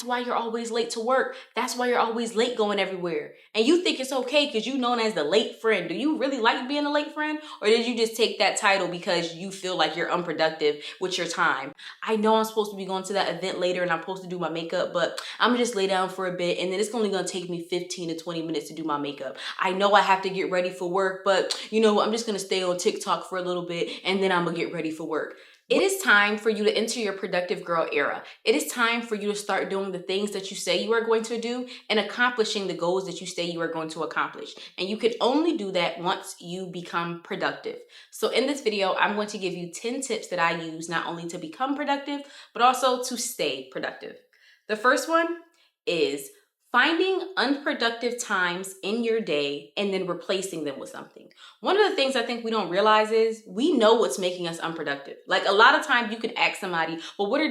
why you're always late to work. That's why you're always late going everywhere. And you think it's okay because you're known as the late friend. Do you really like being a late friend? Or did you just take that title because you feel like you're unproductive with your time? I know I'm supposed to be going to that event later and I'm supposed to do my makeup, but I'm gonna just lay down for a bit and then it's only gonna take me 15 to 20 minutes to do my makeup. I know I have to get ready for work, but you know what? I'm just gonna stay on TikTok for a little bit and then I'm gonna get ready for work. It is time for you to enter your productive girl era. It is time for you to start doing the things that you say you are going to do and accomplishing the goals that you say you are going to accomplish. And you can only do that once you become productive. So in this video, I'm going to give you 10 tips that I use not only to become productive, but also to stay productive. The first one is finding unproductive times in your day and then replacing them with something. One of the things I think we don't realize is we know what's making us unproductive. Like a lot of times you can ask somebody, well, what are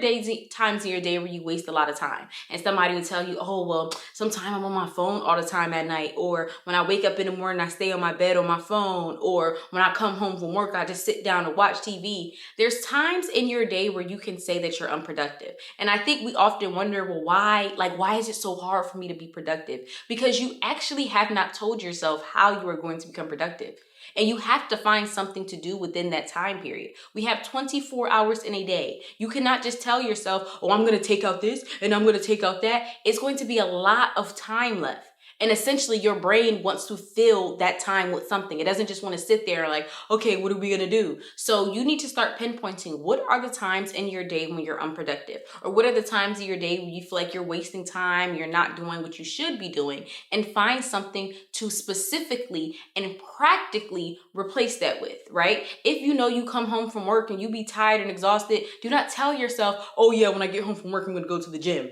times in your day where you waste a lot of time? And somebody will tell you, oh, well, sometimes I'm on my phone all the time at night. Or when I wake up in the morning, I stay on my bed on my phone. Or when I come home from work, I just sit down and watch TV. There's times in your day where you can say that you're unproductive. And I think we often wonder, well, why is it so hard for me to be productive? Because you actually have not told yourself how you are going to become productive. And you have to find something to do within that time period. We have 24 hours in a day. You cannot just tell yourself, oh, I'm going to take out this and I'm going to take out that. It's going to be a lot of time left. And essentially your brain wants to fill that time with something. It doesn't just want to sit there like, okay, what are we going to do? So you need to start pinpointing what are the times in your day when you're unproductive, or what are the times of your day when you feel like you're wasting time, you're not doing what you should be doing, and find something to specifically and practically replace that with, right? If you know you come home from work and you be tired and exhausted, do not tell yourself, oh yeah, when I get home from work, I'm going to go to the gym.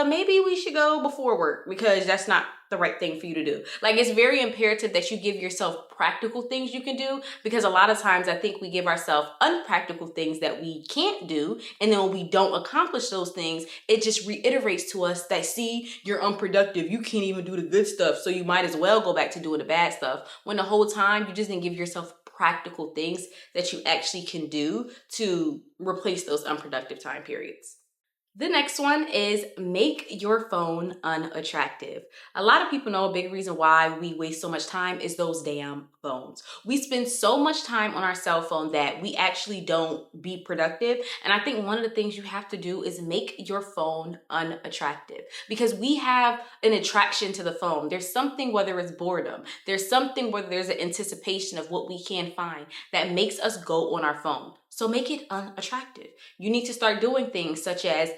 Maybe we should go before work because that's not the right thing for you to do. Like, it's very imperative that you give yourself practical things you can do, because a lot of times I think we give ourselves unpractical things that we can't do. And then when we don't accomplish those things, it just reiterates to us that, see, you're unproductive. You can't even do the good stuff. So you might as well go back to doing the bad stuff, when the whole time you just didn't give yourself practical things that you actually can do to replace those unproductive time periods. The next one is make your phone unattractive. A lot of people know a big reason why we waste so much time is those damn phones. We spend so much time on our cell phone that we actually don't be productive. And I think one of the things you have to do is make your phone unattractive, because we have an attraction to the phone. There's something, whether it's boredom, there's something whether there's an anticipation of what we can find that makes us go on our phone. So make it unattractive. You need to start doing things such as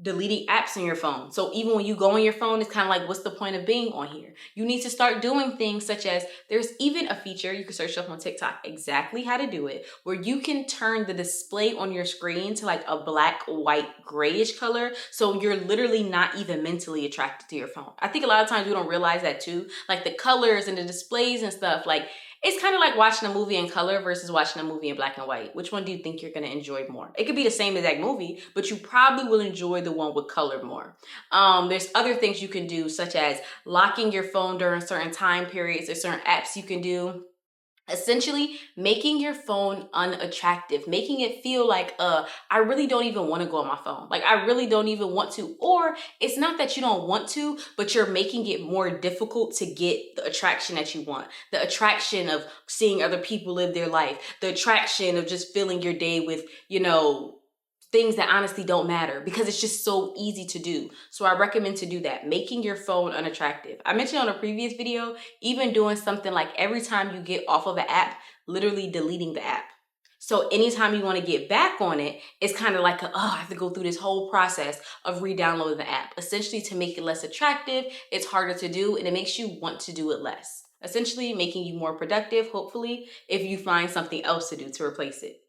deleting apps on your phone. So even when you go on your phone, it's kind of like, what's the point of being on here? You need to start doing things such as, there's even a feature, you can search up on TikTok exactly how to do it, where you can turn the display on your screen to like a black, white, grayish color. So you're literally not even mentally attracted to your phone. I think a lot of times we don't realize that too. Like the colors and the displays and stuff, like it's kind of like watching a movie in color versus watching a movie in black and white. Which one do you think you're going to enjoy more? It could be the same exact movie, but you probably will enjoy the one with color more. There's other things you can do, such as locking your phone during certain time periods. There's certain apps you can do. Essentially making your phone unattractive, making it feel like, I really don't even want to go on my phone. Like, I really don't even want to. Or it's not that you don't want to, but you're making it more difficult to get the attraction that you want. The attraction of seeing other people live their life. The attraction of just filling your day with, things that honestly don't matter, because it's just so easy to do. So I recommend to do that, making your phone unattractive. I mentioned on a previous video, even doing something like every time you get off of an app, literally deleting the app. So anytime you want to get back on it, it's kind of like, I have to go through this whole process of re-downloading the app. Essentially, to make it less attractive, it's harder to do and it makes you want to do it less. Essentially making you more productive, hopefully, if you find something else to do to replace it.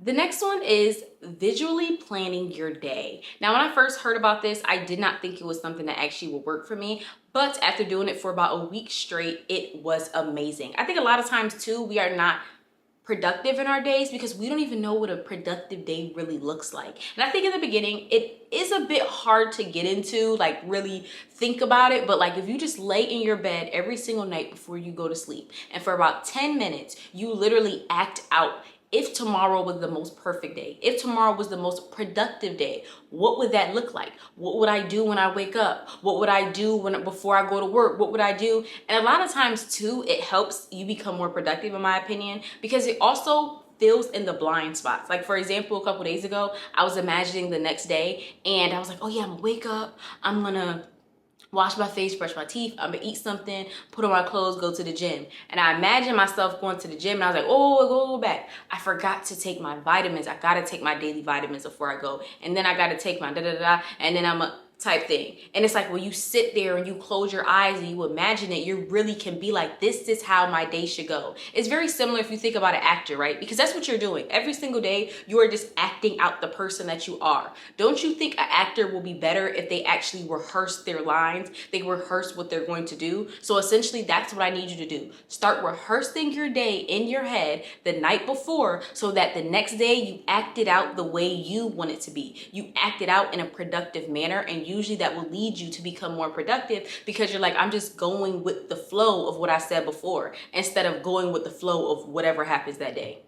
The next one is visually planning your day. Now, when I first heard about this, I did not think it was something that actually would work for me. But after doing it for about a week straight, it was amazing. I think a lot of times too, we are not productive in our days because we don't even know what a productive day really looks like. And I think in the beginning, it is a bit hard to get into, like really think about it. But like if you just lay in your bed every single night before you go to sleep, and for about 10 minutes, you literally act out if tomorrow was the most perfect day, if tomorrow was the most productive day, what would that look like? What would I do when I wake up? What would I do before I go to work? What would I do? And a lot of times too, it helps you become more productive, in my opinion, because it also fills in the blind spots. Like, for example, a couple days ago, I was imagining the next day and I was like, oh yeah, I'm gonna wake up, I'm gonna wash my face, brush my teeth, I'm gonna eat something, put on my clothes, go to the gym. And I imagined myself going to the gym and I was like, oh, go back. I forgot to take my vitamins. I gotta take my daily vitamins before I go. And then I gotta take my da-da-da, and then I'm a type thing. And it's like when you sit there and you close your eyes and you imagine it, you really can be like, this is how my day should go. It's very similar if you think about an actor, right? Because that's what you're doing. Every single day, you are just acting out the person that you are. Don't you think an actor will be better if they actually rehearse their lines? They rehearse what they're going to do. So essentially, that's what I need you to do. Start rehearsing your day in your head the night before so that the next day you act it out the way you want it to be. You act it out in a productive manner, and usually that will lead you to become more productive because you're like, I'm just going with the flow of what I said before instead of going with the flow of whatever happens that day.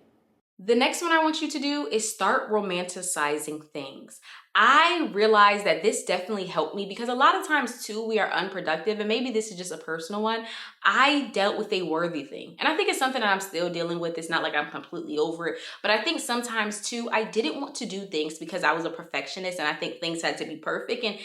The next one I want you to do is start romanticizing things. I realized that this definitely helped me because a lot of times too, we are unproductive, and maybe this is just a personal one. I dealt with a worthy thing, and I think it's something that I'm still dealing with. It's not like I'm completely over it, but I think sometimes too, I didn't want to do things because I was a perfectionist and I think things had to be perfect. And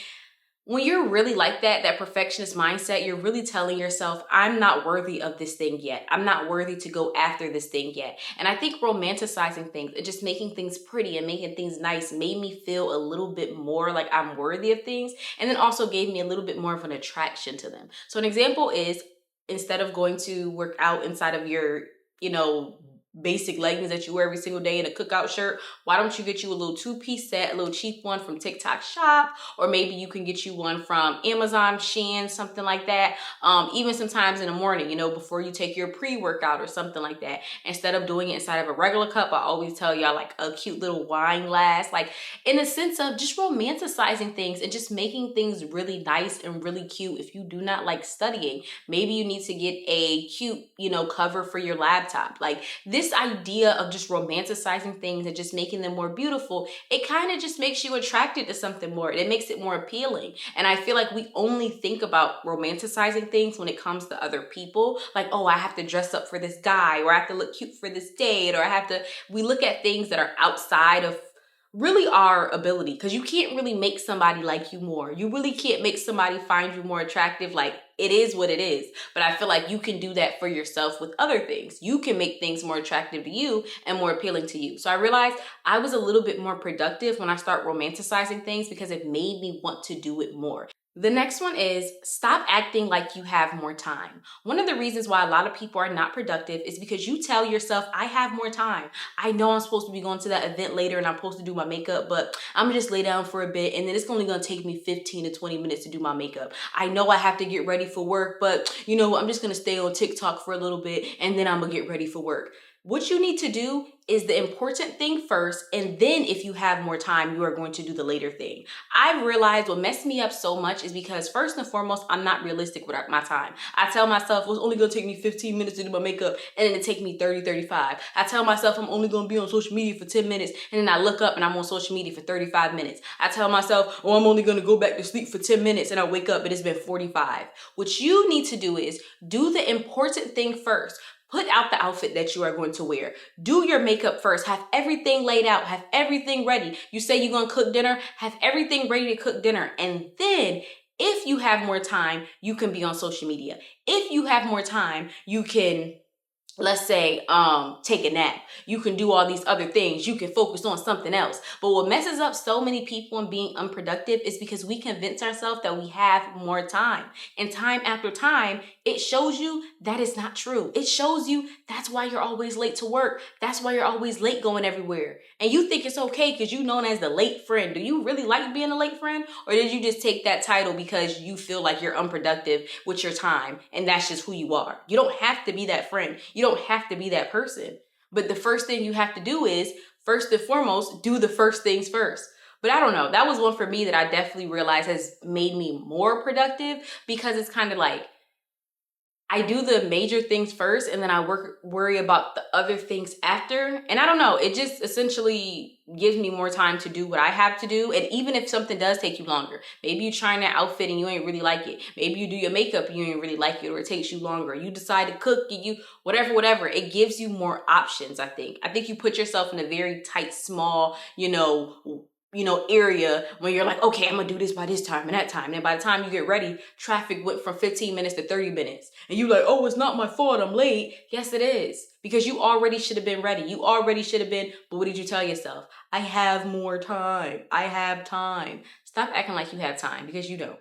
when you're really like that perfectionist mindset, you're really telling yourself, I'm not worthy of this thing yet. I'm not worthy to go after this thing yet. And I think romanticizing things and just making things pretty and making things nice made me feel a little bit more like I'm worthy of things. And then also gave me a little bit more of an attraction to them. So an example is, instead of going to work out inside of your, basic leggings that you wear every single day and a cookout shirt, why don't you get you a little two-piece set, a little cheap one from TikTok Shop, or maybe you can get you one from Amazon, Shein, something like that. Even sometimes in the morning, before you take your pre-workout or something like that. Instead of doing it inside of a regular cup, I always tell y'all like a cute little wine glass, like in the sense of just romanticizing things and just making things really nice and really cute. If you do not like studying, maybe you need to get a cute, cover for your laptop. Like this idea of just romanticizing things and just making them more beautiful, it kind of just makes you attracted to something more. It makes it more appealing. And I feel like we only think about romanticizing things when it comes to other people. Like, oh, I have to dress up for this guy, or I have to look cute for this date, or we look at things that are outside of really our ability, because you can't really make somebody like you more. You really can't make somebody find you more attractive. Like, it is what it is. But I feel like you can do that for yourself with other things. You can make things more attractive to you and more appealing to you. So I realized I was a little bit more productive when I start romanticizing things because it made me want to do it more. The next one is stop acting like you have more time. One of the reasons why a lot of people are not productive is because you tell yourself, I have more time. I know I'm supposed to be going to that event later and I'm supposed to do my makeup, but I'm gonna just lay down for a bit and then it's only gonna take me 15 to 20 minutes to do my makeup. I know I have to get ready for work, but I'm just gonna stay on TikTok for a little bit and then I'm gonna get ready for work. What you need to do is the important thing first, and then if you have more time, you are going to do the later thing. I've realized what messed me up so much is because first and foremost, I'm not realistic with my time. I tell myself, well, it's only gonna take me 15 minutes to do my makeup, and then it take me 30, 35. I tell myself I'm only gonna be on social media for 10 minutes, and then I look up and I'm on social media for 35 minutes. I tell myself, oh, I'm only gonna go back to sleep for 10 minutes, and I wake up and it's been 45. What you need to do is do the important thing first. Put out the outfit that you are going to wear. Do your makeup first. Have everything laid out. Have everything ready. You say you're going to cook dinner. Have everything ready to cook dinner. And then if you have more time, you can be on social media. If you have more time, you can, let's say, take a nap. You can do all these other things. You can focus on something else. But what messes up so many people in being unproductive is because we convince ourselves that we have more time. And time after time, it shows you that is not true. It shows you that's why you're always late to work. That's why you're always late going everywhere. And you think it's okay because you're known as the late friend. Do you really like being a late friend? Or did you just take that title because you feel like you're unproductive with your time and that's just who you are? You don't have to be that friend. You don't have to be that person. But the first thing you have to do is, first and foremost, do the first things first. But I don't know. That was one for me that I definitely realized has made me more productive because it's kind of like, I do the major things first and then I worry about the other things after. And I don't know, it just essentially gives me more time to do what I have to do. And even if something does take you longer, maybe you're trying that outfit and you ain't really like it. Maybe you do your makeup and you ain't really like it, or it takes you longer. You decide to cook and you, whatever. It gives you more options, I think. I think you put yourself in a very tight, small, area when you're like, okay, I'm gonna do this by this time and that time. And then by the time you get ready, traffic went from 15 minutes to 30 minutes. And you're like, oh, it's not my fault, I'm late. Yes, it is. Because you already should have been ready. You already should have been, but what did you tell yourself? I have more time. I have time. Stop acting like you have time, because you don't.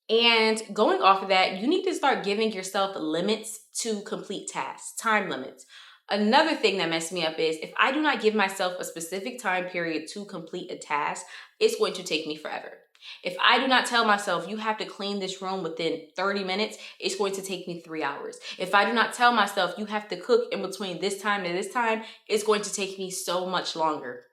And going off of that, you need to start giving yourself limits to complete tasks, time limits. Another thing that messed me up is if I do not give myself a specific time period to complete a task, it's going to take me forever. If I do not tell myself you have to clean this room within 30 minutes, it's going to take me 3 hours. If I do not tell myself you have to cook in between this time and this time, it's going to take me so much longer.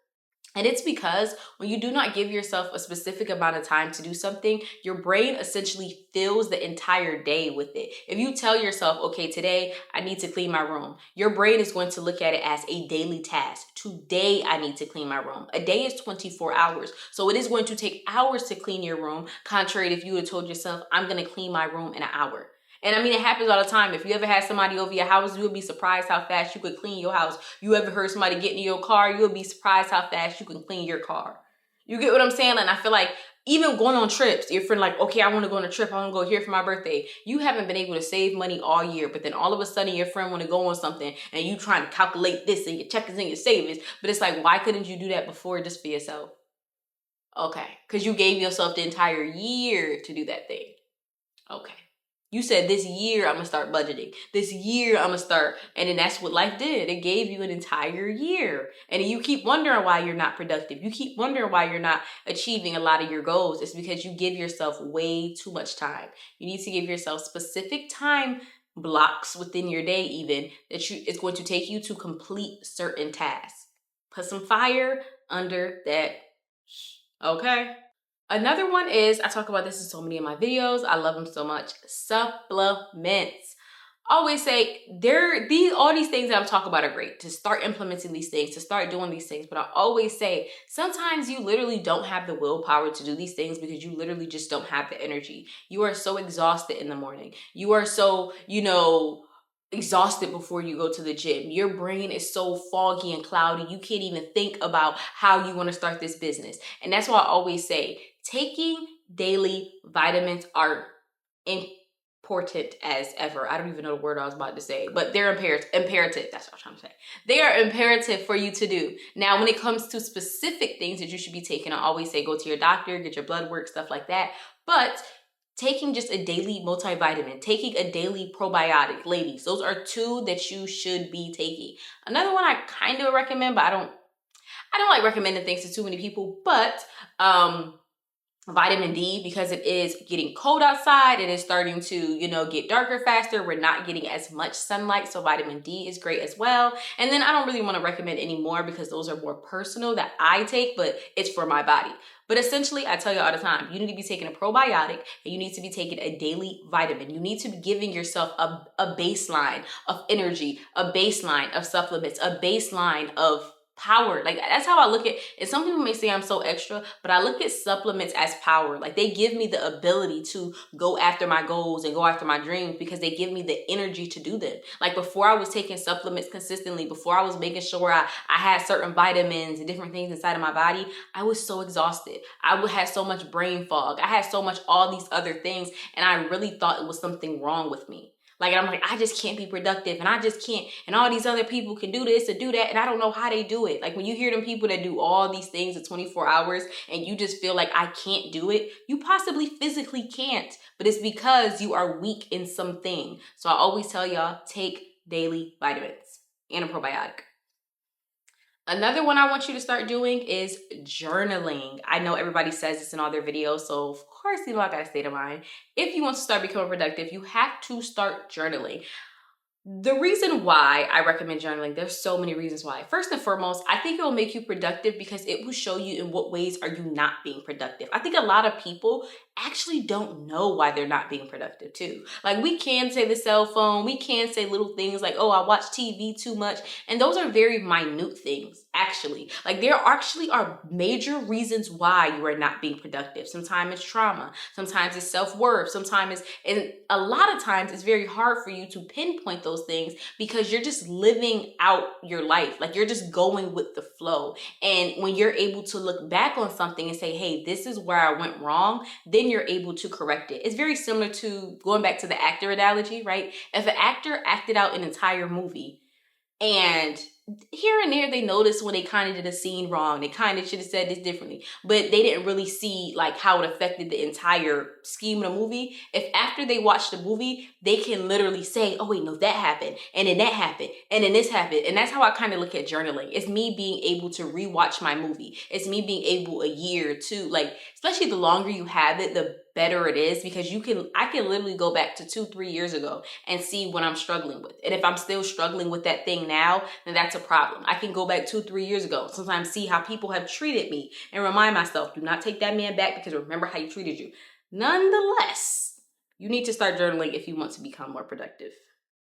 And it's because when you do not give yourself a specific amount of time to do something, your brain essentially fills the entire day with it. If you tell yourself, okay, today I need to clean my room, your brain is going to look at it as a daily task. Today I need to clean my room. A day is 24 hours. So it is going to take hours to clean your room, contrary to if you would have told yourself, I'm going to clean my room in an hour. And I mean, it happens all the time. If you ever had somebody over your house, you would be surprised how fast you could clean your house. You ever heard somebody get in your car, you would be surprised how fast you can clean your car. You get what I'm saying? And I feel like even going on trips, your friend like, okay, I want to go on a trip. I want to go here for my birthday. You haven't been able to save money all year, but then all of a sudden your friend want to go on something and you trying to calculate this and your checkings and your savings. But it's like, why couldn't you do that before just for yourself? Okay, because you gave yourself the entire year to do that thing. Okay. You said this year I'm gonna start budgeting. This year I'm gonna start, and then that's what life did. It gave you an entire year. And you keep wondering why you're not productive. You keep wondering why you're not achieving a lot of your goals. It's because you give yourself way too much time. You need to give yourself specific time blocks within your day even it's going to take you to complete certain tasks. Put some fire under that. Okay? Another one is, I talk about this in so many of my videos. I love them so much. Supplements. I always say all these things that I'm talking about are great to start implementing these things, to start doing these things. But I always say sometimes you literally don't have the willpower to do these things because you literally just don't have the energy. You are so exhausted in the morning. You are so, exhausted before you go to the gym. Your brain is so foggy and cloudy, you can't even think about how you want to start this business. And that's why I always say taking daily vitamins are important as ever. I don't even know the word I was about to say, but they're imperative. That's what I'm trying to say. They are imperative for you to do. Now, when it comes to specific things that you should be taking, I always say go to your doctor, get your blood work, stuff like that. But taking just a daily multivitamin, taking a daily probiotic, ladies, those are two that you should be taking. Another one I kind of recommend, but I don't like recommending things to too many people, but vitamin D, because it is getting cold outside. It is starting to, get darker faster. We're not getting as much sunlight. So vitamin D is great as well. And then I don't really want to recommend any more because those are more personal that I take, but it's for my body. But essentially, I tell you all the time, you need to be taking a probiotic and you need to be taking a daily vitamin. You need to be giving yourself a baseline of energy, a baseline of supplements, a baseline of power. Like, that's how I look at it. And some people may say I'm so extra, but I look at supplements as power. Like, they give me the ability to go after my goals and go after my dreams because they give me the energy to do them. Like, before I was taking supplements consistently, before I was making sure I had certain vitamins and different things inside of my body, I was so exhausted. I would have so much brain fog. I had so much all these other things, and I really thought it was something wrong with me. Like, I'm like, I just can't be productive and I just can't. And all these other people can do this and do that. And I don't know how they do it. Like, when you hear them people that do all these things in 24 hours and you just feel like I can't do it, you possibly physically can't. But it's because you are weak in something. So I always tell y'all, take daily vitamins and a probiotic. Another one I want you to start doing is journaling. I know everybody says this in all their videos, so of course, I gotta state of mind. If you want to start becoming productive, you have to start journaling. The reason why I recommend journaling, there's so many reasons why. First and foremost, I think it will make you productive because it will show you in what ways are you not being productive. I think a lot of people actually don't know why they're not being productive too. Like, we can say the cell phone, we can say little things like, oh, I watch TV too much. And those are very minute things, actually. Like, there actually are major reasons why you are not being productive. Sometimes it's trauma, sometimes it's self-worth, sometimes it's, and a lot of times it's very hard for you to pinpoint those things because you're just living out your life. Like, you're just going with the flow. And when you're able to look back on something and say, hey, this is where I went wrong, then you're able to correct it. It's very similar to going back to the actor analogy, right? If an actor acted out an entire movie and here and there they noticed when they kind of did a scene wrong, they kind of should have said this differently, but they didn't really see like how it affected the entire scheme of the movie. If after they watch the movie, they can literally say, oh wait, no, that happened, and then that happened, and then this happened. And that's how I kind of look at journaling. It's me being able to rewatch my movie. It's me being able a year or two, like, especially the longer you have it, the better it is, because I can literally go back to 2-3 years ago and see what I'm struggling with. And if I'm still struggling with that thing now, then that's a problem. I can go back 2-3 years ago, sometimes see how people have treated me and remind myself, do not take that man back because remember how he treated you. Nonetheless, you need to start journaling if you want to become more productive.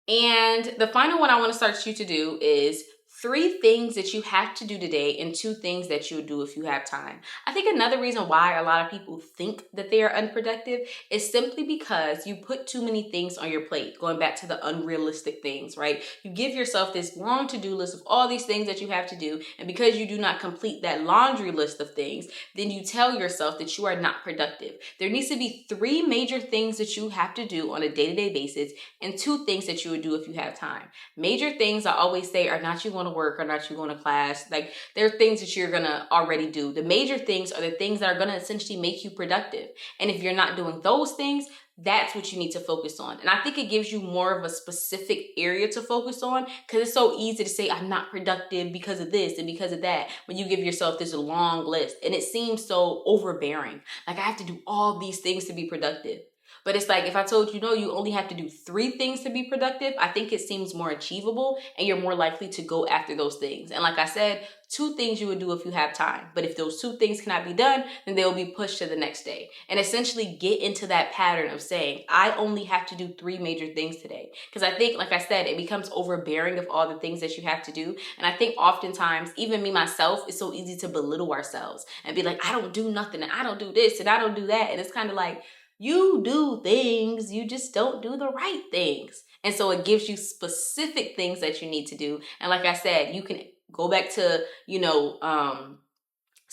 And the final one I want to start you to do is 3 things that you have to do today and 2 things that you would do if you have time. I think another reason why a lot of people think that they are unproductive is simply because you put too many things on your plate, going back to the unrealistic things, right? You give yourself this long to-do list of all these things that you have to do, and because you do not complete that laundry list of things, then you tell yourself that you are not productive. There needs to be 3 major things that you have to do on a day-to-day basis and 2 things that you would do if you have time. Major things I always say are not you going to work or not you going to class. Like, there are things that you're going to already do. The major things are the things that are going to essentially make you productive. And if you're not doing those things, that's what you need to focus on. And I think it gives you more of a specific area to focus on, because it's so easy to say, I'm not productive because of this and because of that, when you give yourself this long list and it seems so overbearing. Like, I have to do all these things to be productive. But it's like, if I told you, no, you only have to do 3 things to be productive, I think it seems more achievable and you're more likely to go after those things. And like I said, 2 things you would do if you have time. But if those 2 things cannot be done, then they will be pushed to the next day. And essentially get into that pattern of saying, I only have to do 3 major things today. Because I think, like I said, it becomes overbearing of all the things that you have to do. And I think oftentimes, even me myself, it's so easy to belittle ourselves and be like, I don't do nothing, and I don't do this, and I don't do that. And it's kind of like, you do things, you just don't do the right things. And so it gives you specific things that you need to do. And like I said, you can go back to,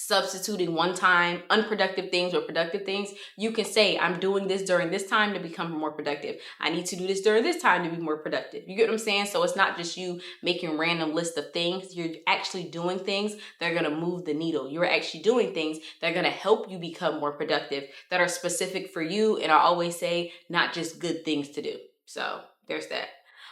substituting one-time unproductive things or productive things. You can say, I'm doing this during this time to become more productive. I need to do this during this time to be more productive. You get what I'm saying? So it's not just you making random lists of things. You're actually doing things that are going to move the needle. You're actually doing things that are going to help you become more productive, that are specific for you. And I always say, not just good things to do. So there's that.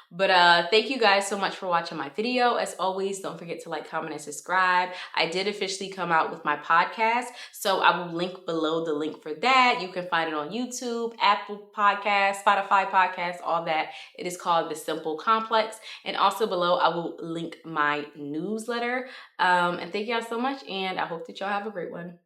But thank you guys so much for watching my video. As always, don't forget to like, comment, and subscribe. I did officially come out with my podcast, so I will link below the link for that. You can find it on YouTube, Apple Podcasts, Spotify Podcasts, all that. It is called The Simple Complex. And also below, I will link my newsletter. And thank y'all so much, and I hope that y'all have a great one.